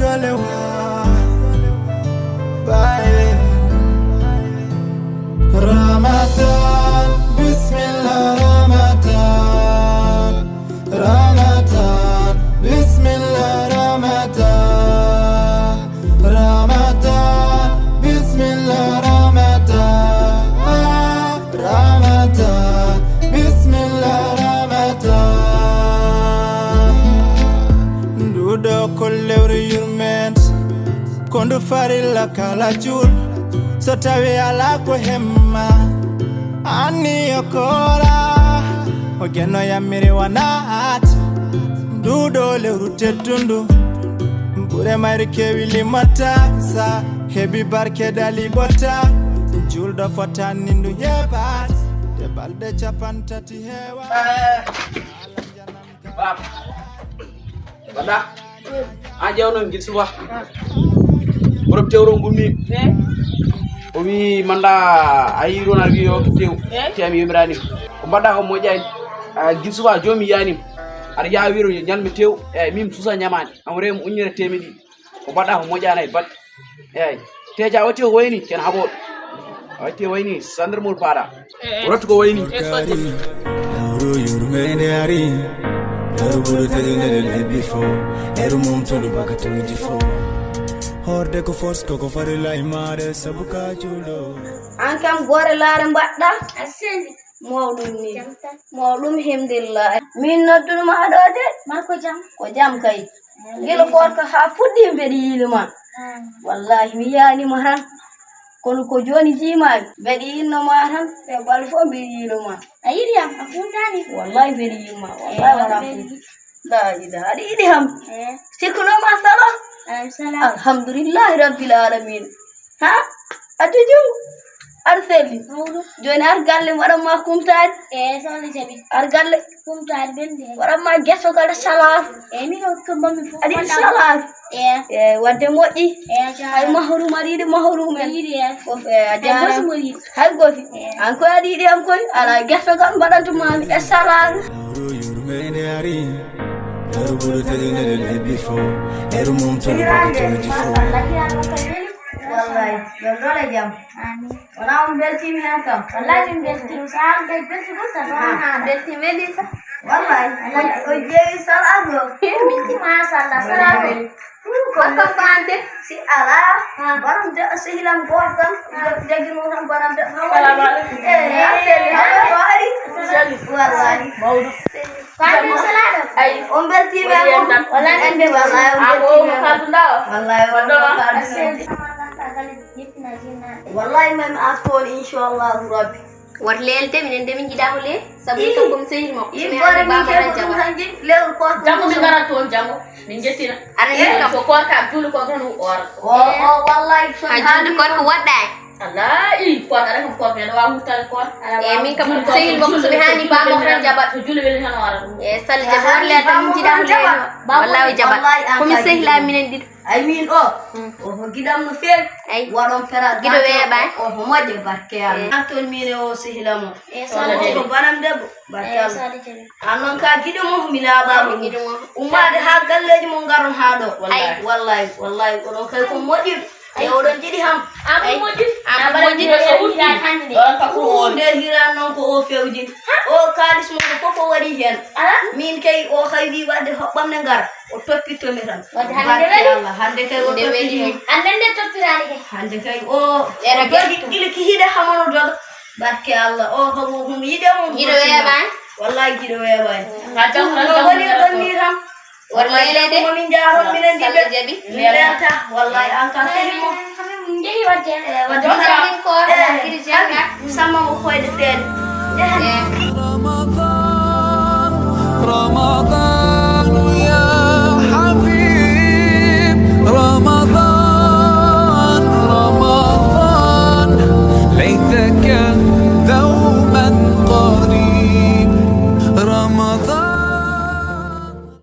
galewa bye Ramadan Bismillah Ramadan Ramadan Bismillah Ramadan Ramadan Bismillah Ramadan Ramadan Bismillah Ramadan Ndudo kolewri yurment Kondo farilla kala jul Sotawe ala ko hemma Ani yokora Ogeno ya miri wanaat Ndudo lewru tetundu Mbure marike wili mataksa Hebi barke dali bota Juldo fota nindu yebat Debalde chapantati hewa Bab Bada Aja ono ngir suba Borom tewro ngumi Omi manda ayiro na wiyo tew temi yimrani ko badda ko mojani ngir suba jomi yani ar ya wiro nyalmi tew mim susa nyamani amre mo unyere temedi ko badda ko mojana e bad teja wati ko wayni ken habo wati wayni sandarmul para rot ko wayni Lauro yurmene ari Lauro tedinele before Erumum tolu bakato difo Horde ko force ko farila imare sabuka julo Ankam gore laare mbadda asendi mawdum himdillah min noddun ma dode marko jam kay gelo gorko ha fuddi bedi yiluma wallahi mi yani mo han kono ko joni jima bedi inno ma han e bal fo bedi yiluma ayiriam afuntani wallahi bedi yiluma wallahi wala la ilaha illallah sikuno ma sala alhamdulillah rabbil alamin ha atujum arseli joni ar galle waɗama kumtade sawni jaɓi ar galle kumtade belde waɗama gesso gaɗa salar min o kombami fof aɗi salar wadde moƴƴi hay mahrum aɗa yiɗi mahrum en fof a jarama hay gofi an koye aɗa yiɗi am koye ala gesso kam mbaɗantumami e salar Wallahi, dole jam. Wala belti mi hakam. Wallahi belti sal dai belti buta na belti melisa. Wallahi, o jewi salago. Minti ma sala salago. Ko pande si ala. Baram de sehilam gortam. Jagi mo ram baram de. Aseli bari. Wallahi. Maudu. Pande salado. Ay, belti me wallahi ande wallahi. Wallahi. Wallahi man akon inshallah rabbi war lelte min ndemi jidamu le sabu ko gum sehil mo mi ari baba tan jaba lew ko jango mi ngara ton jango min jettina ara ni ko ko ka tulu ko tan or wallahi so hande ko wadda Allah ko ara ko me wa hutal ko min kam sehil mo subhani baba tan jaba to julu wel tan wara sal jaba le tan jidamu le wallahi jaba ko mi sehila minen dit ay min o gidam no fel ay wadon pera gido weba o moje barke Allah anton mine o sehilamo ko banam debbo barke Allah anon ka gido mo mina ba mo gido mo ummade ha galleji mo ngaron ha do wallahi onon kay ko moji ay odon jidi ham am moji do so wuti hande on der hiran non ko o fewji o kalis mo fofo wadi hen min kay o khaydi wadde hobbamne ngar o toppito mi tan hande kay o toppiti hande nde toppirani kay hande kay o era gili ki hide hamono doga barke Allah o ko mo yide mo gido weba wallahi gido weba ha jawra woni don ni ram wallahi lede mo min jaaro minen dibe jabi lelata wallahi an ka fehimo jehi wadde wadde ko kiri janga sama mo koyde fede